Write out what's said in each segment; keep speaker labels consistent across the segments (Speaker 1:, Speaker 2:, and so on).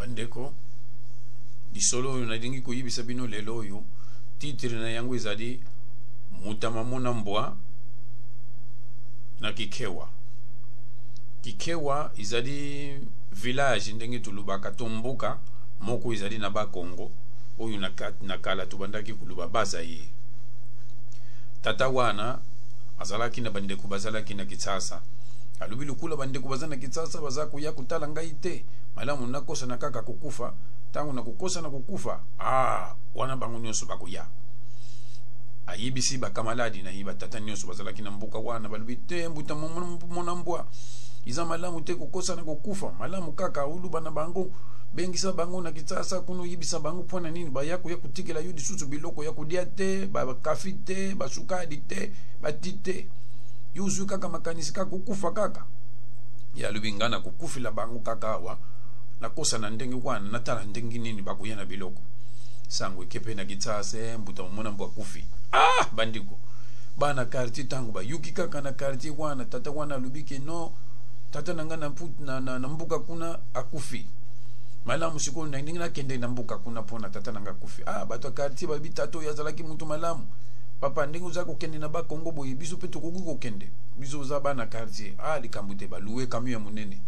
Speaker 1: bandeko disolo oyo nadingi koyebisa bino lelo oyo titre na yango ezali mutama mona mbwa na kikewa. Kikewa ezali village ndenge tulubaka tomboka moko ezali na Bakongo oyo na kala tubandaki kuluba Bazaire. Tata wana azalaki na bandeko bazalaki na Kitsasa. Alubi lukula bandeko bazana Kitsasa bazaku ya kutala ngai te. Malamu nakosa na kaka kukufa. Tangu na kukosa na kukufa. Wana bangu nyonso bakuya. Ayibisi bakamaladi na hiba tata nyonso bazalaki na mbuka wana balubi te mbuta mona mbwa. Iza malamu te kukosa na kukufa. Malamu kaka uluba na bango bengisa bango na Kitsasa kuno yibisa bango pona nini bayako ya kutikela yudi susu biloko ya kudia te ba kafi te ba sukadi te batite yuzu kaka makanisi kaka kukufa kaka ya lubingana kukufila bango kaka wa na kosa na ndenge wana natala ndenge nini bakuyana biloko sangu kepe na Kitsasa mbuta mona mbwa kufi bandiko bana quartier tangu ba yuki kaka na quartier wana tata wana lubike no tata nangana mput na mbuka kuna akufi. Malamu sikolo na ndinga kende na mbuka kuna pona tata nanga kufi. Bato quartier ba bitato yazalaki muntu malamu. Papa ndingo zako kende na Bakongo boye biso peto koguko kende. Biso za bana quartier. Likambute ba louer camion ya munene.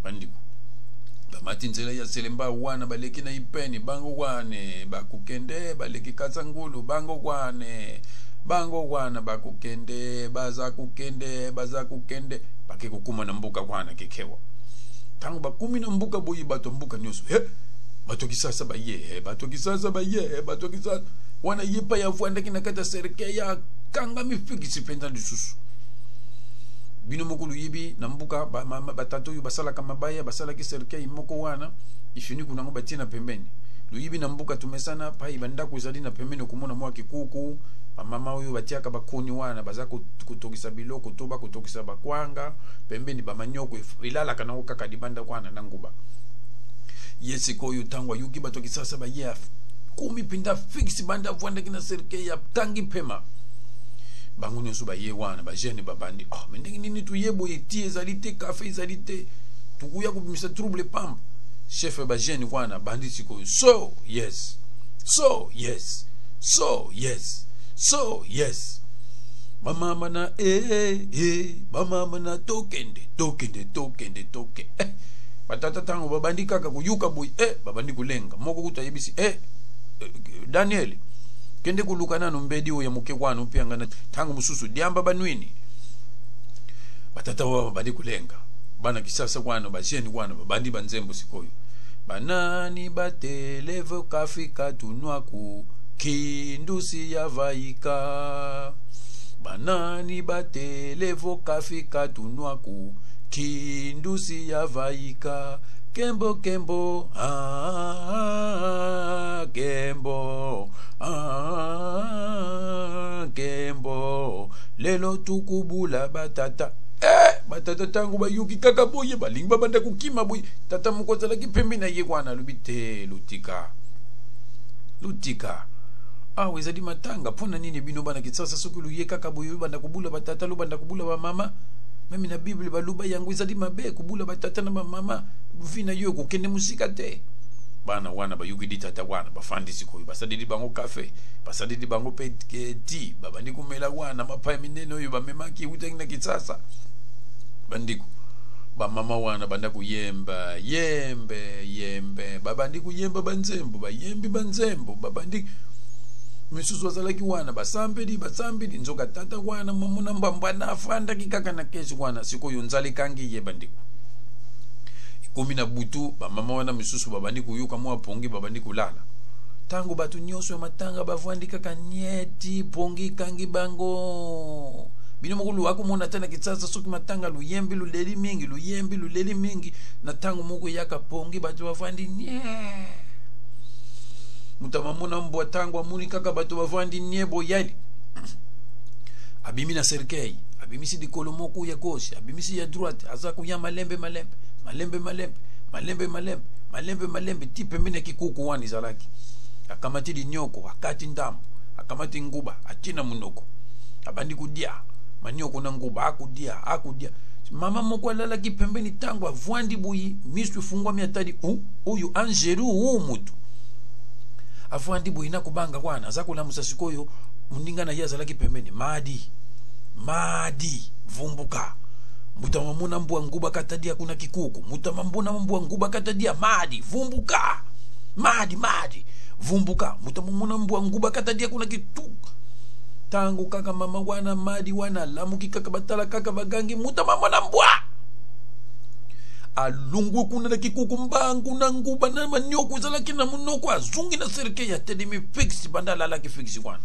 Speaker 1: Bandiko. Ba matinzela ya selemba wana baleki na ipeni bango wane bakukende baleki katsangulu bango wane. Bango wana bakukende baza kukende bake kukuma na mbuka wana kikewa. Tangu bakumi na mbuka boyi bato mbuka nyoso bato Kisasa bato Kisasa wana yepa ya vuanda kina kata serke ya kanga mifiki sipenda dususu bino mokulu yibi na mbuka batato yu basala kama baya basala ki serke imoko wana ifini kunango batina pembeni luyibi na mbuka tumesana pai banda kuzali na pembeni kumona mwa kikuku mama oyo batiaka bakoni wana baza kutokisa biloko toba kutokisa bakwanga pembeni bamanyoko ilala kana okaka dibanda kwana na nguba yesi koyo tangwa yuki bato Kisasa ba ye kumi pinda fix banda vwanda kina serke ya tangi pema bangu nyoso ba ye wana ba jene babandi mendingi nini tuyebo etie zalite cafe zalite tukuya kubimisa trouble pam chef ba jene wana bandi siko so yes mama na mama na tokende batata tango babandi kaka kuyuka boy babandi kulenga moko kutayebisi Daniel kende kulukana no mbedi oya muke kwano pianga tango mususu diamba banwini batata wa babandi kulenga bana Kisasa kwano basheni kwano babandi banzembo sikoyo banani batelevo kafika tunwaku kindusi ya vaika banani batelevo kafika tunwaku kindusi ya vaika kembo kembo lelo tukubula batata batata tangu bayuki kaka boye balingba banda kukima boye tata mukozala kipembe na ye kwana lubite lutika wezadi matanga pona nini bino bana Kitsasa sukulu ye kaka boye banda kubula batata lu banda kubula ba mama mimi na Bible baluba yangu ezadi mabe kubula batata na mama vina yo kokende musika te bana wana bayuki ditata wana bafandi sikoyo basadidi bango cafe basadidi bango tea babandi kumela wana mapa minene oyo bamemaki utengi na Kitsasa bandiko ba mama wana banda kuyemba yembe babandi kuyemba banzembo bayembi banzembo babandi misusu wazalaki wana basambedi nzoka tata wana mamuna mbamba na afanda kikaka na kesi wana siko yonzali kangi ye bandiko ikumi na butu ba mama wana misusu babandi kuyuka mwa pongi babandi kulala tangu batu nyoso matanga bavandi kaka nyeti pongi kangi bango bino mokulu wako mona tana Kitsasa soki matanga luyembi luleli mingi na tangu moko yaka pongi batu bavandi mutama mona mbwa tangu amuni kaka batu bavandi nyebo yali abimi na serkei abimisi di kolomoku ya gauche abimisi ya droite azaku ya malembe tipe mene kikuku wani zalaki akamati di nyoko akati ndambo akamati nguba achina munoko abandi kudia manioko na nguba akudia mama moko alalaki pembeni tango avwandi boyi misu efungwami atali oyo angeru mutu avwandi boyi nakubanga wana aza kolamusa sikoyo muninga na ye azalaki pembeni madi vumbuka mutama muna mbwa nguba katadia kuna kikuku mutama mbuna mbwa nguba katadia madi vumbuka madi vumbuka mutama muna mbwa nguba katadia kuna kitu tangu kaka mama wana madi wana lamuki kaka batala kaka bagangi mutama muna mbwa alungu kuna na kikuku mbangu na nguba na manyoku zalaki na munoko azungi na serike ya tedimi fixi bandala laki fixi wana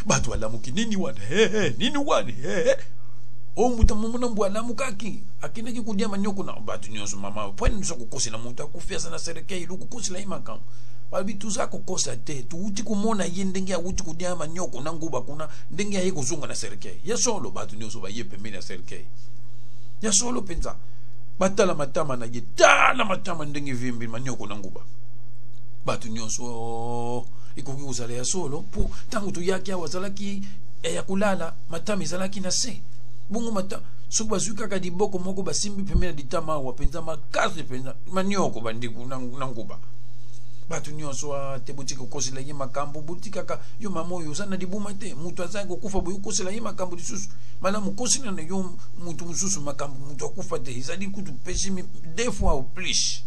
Speaker 1: batu alamuki nini wana nini wana o mutama muna mbwa lamukaki akinaki kudia manyoku na batu nyonso mama pwani niso kukosi na muta kufiasa na serike ilu kukosi la imakam babi tuza kukosa te tuuti kumona ye ndenge ya uti kudia manyoku na nguba kuna ndenge ya ye kuzunga na serike ya solo batu nyonso ba ye pembeni na serike ya solo penza batala matama na ye tala matama ndenge vimbi manyoku na nguba batu nyonso ikoki kusala ya solo po tangu tu yaki ya wazalaki ya kulala matama izalaki na se bungu mata so bazwi kaka diboko moko basimbi pembeni ditama wapenza makasi penza manyoku bandiku na nguba batu nyonso tebuti kokosela ye makambo buti kaka yo mama oyo sana dibuma te mutu azangi kokufa boyo kosela ye makambo lisusu mana mukosina na yo mutu mususu makambo mutu akufa te izali kutu peshimi deux fois au plus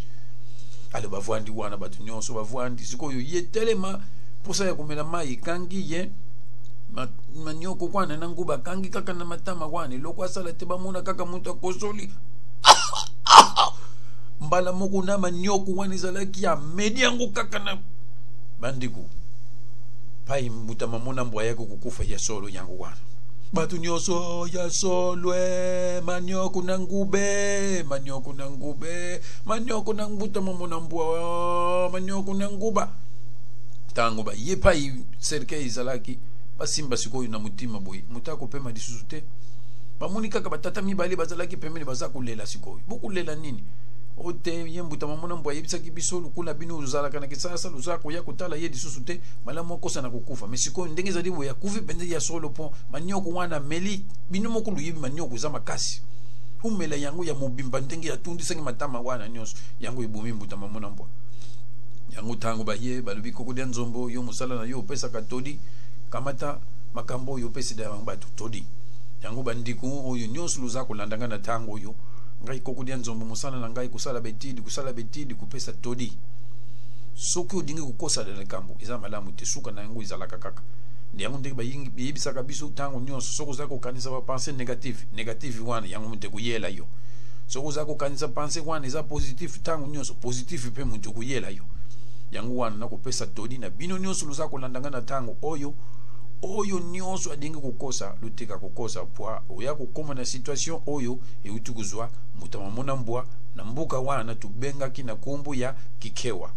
Speaker 1: ale bavwandi wana batu nyonso bavwandi sikoyo ye telema posa ya kumela mai kangi ye manyoko kwana na nguba kangi kaka na matama wana loko asala te bamona kaka mutu akosoli mbala moko na manyoko wana izalaki ya medi yango kaka na bandiku pai mutama mona mbwa yako kukufa ya solo yango wana batu nyonso ya solo manyoko na ngube manyoko na nguta mona mbwa manyoko na nguba tango ba ye pai serke izalaki basimba sikoyo na mutima boy mutako pema disusu te bamuni kaka batata mibali bazalaki pembeni baza kulela sikoyo bokulela nini ote yembuta mamona mbwa yebisaki biso lukula bino uzalaka na kisasa luzako ya kutala ye disusu te malamu kosa na kukufa mesiko ndenge zali bo ya kufi pende ya solo po manyoko wana meli bino mokulu yebi manyoko za makasi umela yango ya mobimba ndenge ya tundi sangi matama wana nyonso yango ibumi mbuta mamona mbwa yango tango ba ye balubi kokodia nzombo yo musala na yo pesa katodi kamata makambo yo pesa da batu todi yango bandiku oyo nyonso luzako landanga na tango yo ngai kokodia nzombo musala na ngai kusala betidi kupesa todi soki odingi kukosa de kambo eza malamu te suka na yango izalaka kaka ndiyango ndenge bayingi biyebisaka biso tango nyonso soko za kokanisa ba pensée négative wana yango mute kuyela yo soko za kokanisa pensée wana eza positif tango nyonso positif pe mute kuyela yo yango wana na kopesa todi na bino nyonso luza kolandanga na tango oyo nyonso adingi kukosa lutika kukosa poa oya kokoma na situation oyo euti kuzwa mutama mona mbwa na mbuka wana tubengaki na kumbu ya kikewa